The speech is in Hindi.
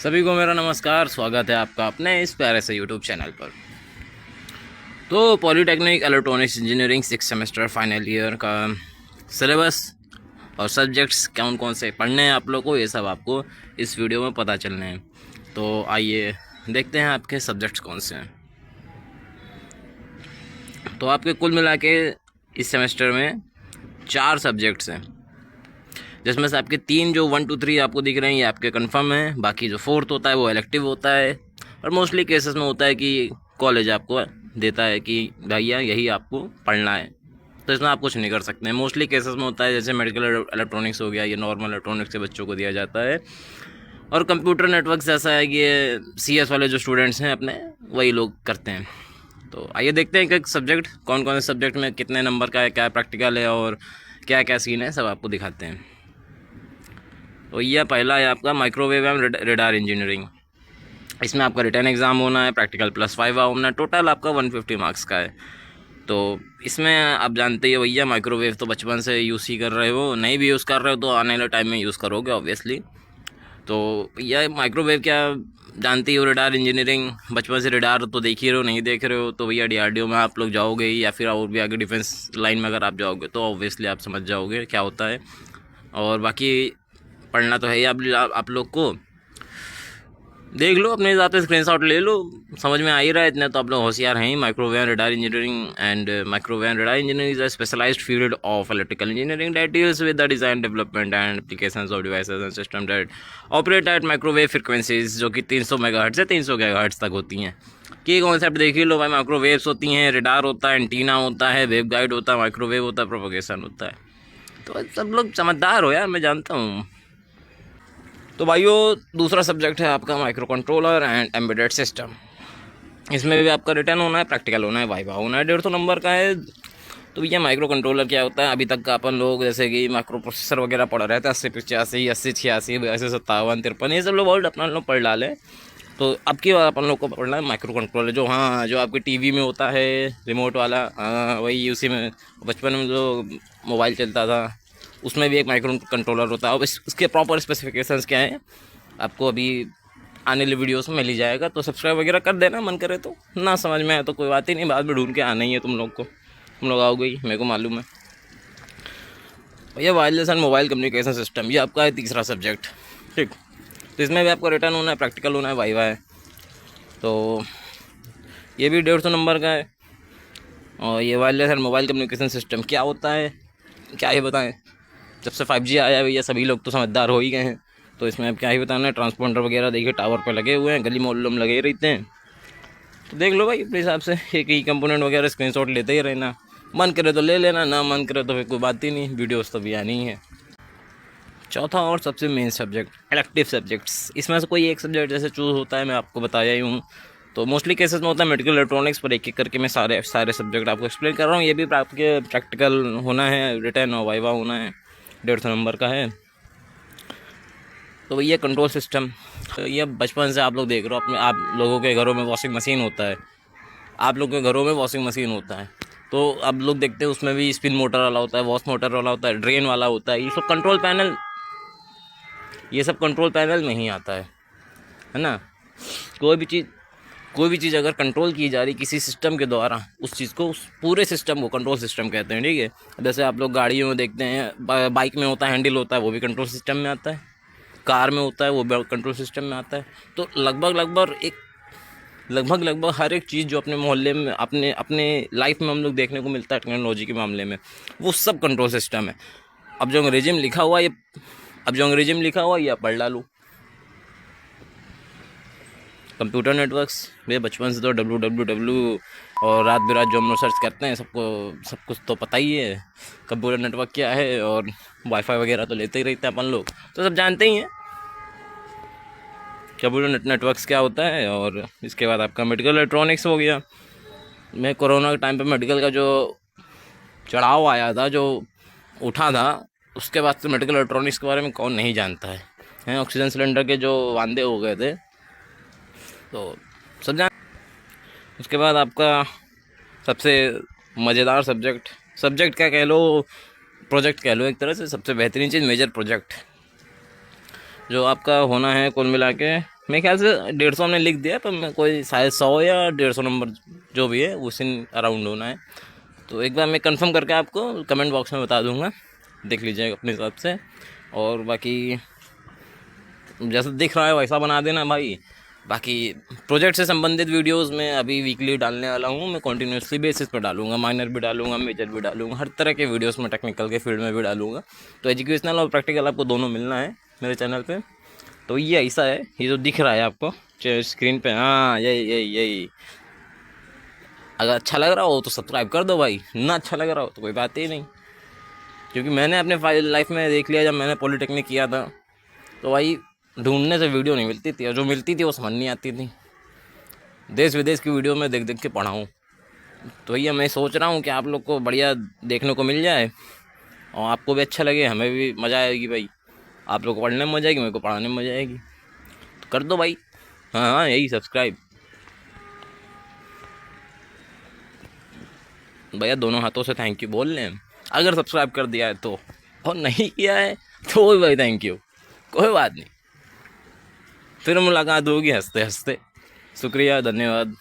सभी को मेरा नमस्कार। स्वागत है आपका अपने इस प्यारे से यूट्यूब चैनल पर। तो polytechnic electronics engineering 6 semester final year का सिलेबस और सब्जेक्ट्स कौन कौन से पढ़ने हैं आप लोग को, ये सब आपको इस वीडियो में पता चलने हैं। तो आइए देखते हैं आपके सब्जेक्ट्स कौन से हैं। तो आपके कुल मिला के इस सेमेस्टर में 4 सब्जेक्ट्स हैं, जिसमें से आपके 3 जो 1 2 3 आपको दिख रहे हैं ये आपके कंफर्म हैं। बाकी जो 4th होता है वो इलेक्टिव होता है, और मोस्टली केसेस में होता है कि कॉलेज आपको देता है कि भैया यही आपको पढ़ना है, तो इसमें आप कुछ नहीं कर सकते हैं। मोस्टली केसेस में होता है जैसे मेडिकल इलेक्ट्रॉनिक्स हो गया, ये नॉर्मल इलेक्ट्रॉनिक्स के बच्चों को दिया जाता है। और कंप्यूटर नेटवर्क ऐसा है कि ये CS वाले जो स्टूडेंट्स हैं अपने, वही लोग करते हैं। तो आइए देखते हैं कि सब्जेक्ट कौन कौन से सब्जेक्ट में कितने नंबर का है, क्या प्रैक्टिकल है और क्या क्या सीन है, सब आपको दिखाते हैं। तो यह पहला है आपका माइक्रोवेव एंड रेडार इंजीनियरिंग। इसमें आपका रिटर्न एग्ज़ाम होना है, प्रैक्टिकल +5 होना है, टोटल आपका 150 मार्क्स का है। तो इसमें आप जानते ही हो भैया, माइक्रोवेव तो बचपन से यूज़ ही कर रहे हो, नहीं भी यूज़ कर रहे हो तो आने वाले टाइम में यूज़ करोगे ऑब्वियसली। तो भैया माइक्रोवेव क्या जानती हो, रेडार इंजीनियरिंग बचपन से रेडार तो देख ही रहे हो, नहीं देख रहे हो तो भैया DRDO में आप लोग जाओगे, या फिर और भी आगे डिफेंस लाइन में अगर आप जाओगे तो ऑब्वियसली आप समझ जाओगे क्या होता है। और बाकी पढ़ना तो है ही आप लोग को। देख लो अपने हिसाब से, स्क्रीनशॉट ले लो, समझ में आ ही रहा है इतने तो आप लोग होशियार हैं ही। Microwave radar engineering and microwave radar engineering is a specialized field of electrical engineering that deals with the design development and applications of devices and system that operate at microwave frequencies, जो कि 300 मेगाहर्ट्ज से 300 गीगाहर्ट्ज तक होती हैं। की कॉन्सेप्ट देख ही लो भाई, माइक्रोवेव्स होती हैं, रेडार होता है, एंटीना होता है, वेव गाइड होता है, माइक्रोवेव होता है, प्रोपोगेशन होता है। तो सब लोग समझदार हो यार, मैं जानता हूँ। तो भाइयों दूसरा सब्जेक्ट है आपका micro controller and embedded system. इसमें भी आपका रिटर्न होना है, प्रैक्टिकल होना है, वाइवा होना है, 150 नंबर का है। तो भैया माइक्रो कंट्रोलर क्या होता है, अभी तक का अपन लोग जैसे कि माइक्रो प्रोसेसर वगैरह पढ़ रहे थे, 80 85 80 86 82 57 53, ये सब लोग वर्ड अपना लोग पढ़ डाले। तो अब की बार अपन लोग को पढ़ना है माइक्रो कंट्रोलर, जो हाँ जो आपके टीवी में होता है रिमोट वाला, हाँ वही उसी में। बचपन में जो मोबाइल चलता था उसमें भी एक माइक्रो कंट्रोलर होता है। अब इसके प्रॉपर स्पेसिफिकेशंस क्या हैं आपको अभी आने वाली वीडियोस में मिल ही जाएगा। तो सब्सक्राइब वगैरह कर देना, मन करे तो। ना समझ में आए तो कोई बात ही नहीं, बाद में ढूंढ के आना ही है तुम लोग को, तुम लोग आओगे ही, मेरे को मालूम है। भैया wireless and mobile communication system, ये आपका है तीसरा सब्जेक्ट, ठीक। तो इसमें भी आपको रिटर्न होना है, प्रैक्टिकल होना है, वाइवा है। तो ये भी 150 नंबर का है। और ये wireless and mobile communication system क्या होता है, क्या ही बताएं। जब से 5G आया है भैया सभी लोग तो समझदार हो ही गए हैं। तो इसमें अब क्या ही बताना है, ट्रांसपोंडर वगैरह देखिए टावर पे लगे हुए हैं, गली मोहल्लों में लगे रहते हैं। तो देख लो भाई अपने हिसाब से, एक ही कंपोनेंट वगैरह स्क्रीनशॉट लेते ही रहना, मन करे तो ले लेना, ना मन करे तो फिर कोई बात ही नहीं, वीडियोस तो भी आनी ही है। चौथा और सबसे मेन सब्जेक्ट इलेक्टिव सब्जेक्ट्स, इसमें से कोई एक सब्जेक्ट जैसे चूज़ होता है, मैं आपको बताया ही हूँ। तो मोस्टली केसेस में होता है मेडिकल इलेक्ट्रॉनिक्स, पर एक एक करके मैं सारे सब्जेक्ट आपको एक्सप्लेन कर रहा हूँ। ये भी आपके प्रैक्टिकल होना है, रिटर्न और वाइवा होना है, 150 नंबर का है। तो भैया कंट्रोल सिस्टम, ये बचपन से आप लोग देख रहे हो अपने, आप लोगों के घरों में वॉशिंग मशीन होता है, आप लोगों के घरों में वॉशिंग मशीन होता है। तो अब लोग देखते हैं उसमें भी स्पिन मोटर वाला होता है, वॉश मोटर वाला होता है, ड्रेन वाला होता है, ये सब कंट्रोल पैनल, ये सब कंट्रोल पैनल में ही आता है ना। कोई भी चीज़ अगर कंट्रोल की जा रही किसी सिस्टम के द्वारा, उस चीज़ को, उस पूरे सिस्टम को कंट्रोल सिस्टम कहते हैं, ठीक है। जैसे आप लोग गाड़ियों में देखते हैं, बाइक में होता है हैंडल होता है, वो भी कंट्रोल सिस्टम में आता है, कार में होता है वो भी कंट्रोल सिस्टम में आता है। तो लगभग हर एक चीज़ जो अपने मोहल्ले में, अपने अपने लाइफ में हम लोग देखने को मिलता है टेक्नोलॉजी के मामले में, वो सब कंट्रोल सिस्टम है। अब जो अंग्रेजी में लिखा हुआ ये आप पढ़ डालो। कंप्यूटर नेटवर्क्स, वे बचपन से तो WWW और रात बिरात जो हम लोग सर्च करते हैं, सबको सब कुछ तो पता ही है कंप्यूटर नेटवर्क क्या है। और वाईफाई वगैरह तो लेते ही रहते हैं अपन लोग, तो सब जानते ही हैं कंप्यूटर नेटवर्क्स क्या होता है। और इसके बाद आपका मेडिकल इलेक्ट्रॉनिक्स हो गया। मैं कोरोना के टाइम पे मेडिकल का जो चढ़ाव आया था, जो उठा था, उसके बाद से मेडिकल इलेक्ट्रॉनिक्स के बारे में कौन नहीं जानता है। ऑक्सीजन सिलेंडर के जो वांदे हो गए थे, तो सब जान। उसके बाद आपका सबसे मज़ेदार सब्जेक्ट क्या कह लो, प्रोजेक्ट कह लो एक तरह से, सबसे बेहतरीन चीज़ मेजर प्रोजेक्ट, जो आपका होना है कुल मिला के मेरे ख्याल से 150 हमने लिख दिया, पर मैं कोई शायद 100 या 150 नंबर जो भी है उसी अराउंड होना है। तो एक बार मैं कंफर्म करके आपको कमेंट बॉक्स में बता दूंगा, देख लीजिएगा अपने हिसाब से। और बाकी जैसा दिख रहा है वैसा बना देना भाई। बाकी प्रोजेक्ट से संबंधित वीडियोस मैं अभी वीकली डालने वाला हूँ, मैं कॉन्टीन्यूसली बेसिस पर डालूंगा, माइनर भी डालूंगा, मेजर भी डालूंगा, हर तरह के वीडियोस में टेक्निकल के फील्ड में भी डालूंगा। तो एजुकेशनल और प्रैक्टिकल आपको दोनों मिलना है मेरे चैनल पे। तो ये ऐसा है, ये जो दिख रहा है आपको स्क्रीन पे, हाँ यही यही यही। अगर अच्छा लग रहा हो तो सब्सक्राइब कर दो भाई, ना अच्छा लग रहा हो तो कोई बात ही नहीं। क्योंकि मैंने अपने लाइफ में देख लिया, जब मैंने पॉलिटेक्निक किया था तो भाई ढूंढने से वीडियो नहीं मिलती थी, और जो मिलती थी वो समझ नहीं आती थी। देश विदेश की वीडियो में देख देख के पढ़ा हूँ। तो भैया मैं सोच रहा हूँ कि आप लोग को बढ़िया देखने को मिल जाए और आपको भी अच्छा लगे, हमें भी मज़ा आएगी भाई। आप लोग को पढ़ने में मज़ा आएगी, मेरे को पढ़ाने में मज़ा आएगी। तो कर दो भाई, हाँ हाँ यही सब्सक्राइब भैया, दोनों हाथों से थैंक यू बोल लें अगर सब्सक्राइब कर दिया है तो, और नहीं किया है तो भी भाई थैंक यू, कोई बात नहीं। फिर मुलाकात होगी हंसते हंसते। शुक्रिया, धन्यवाद।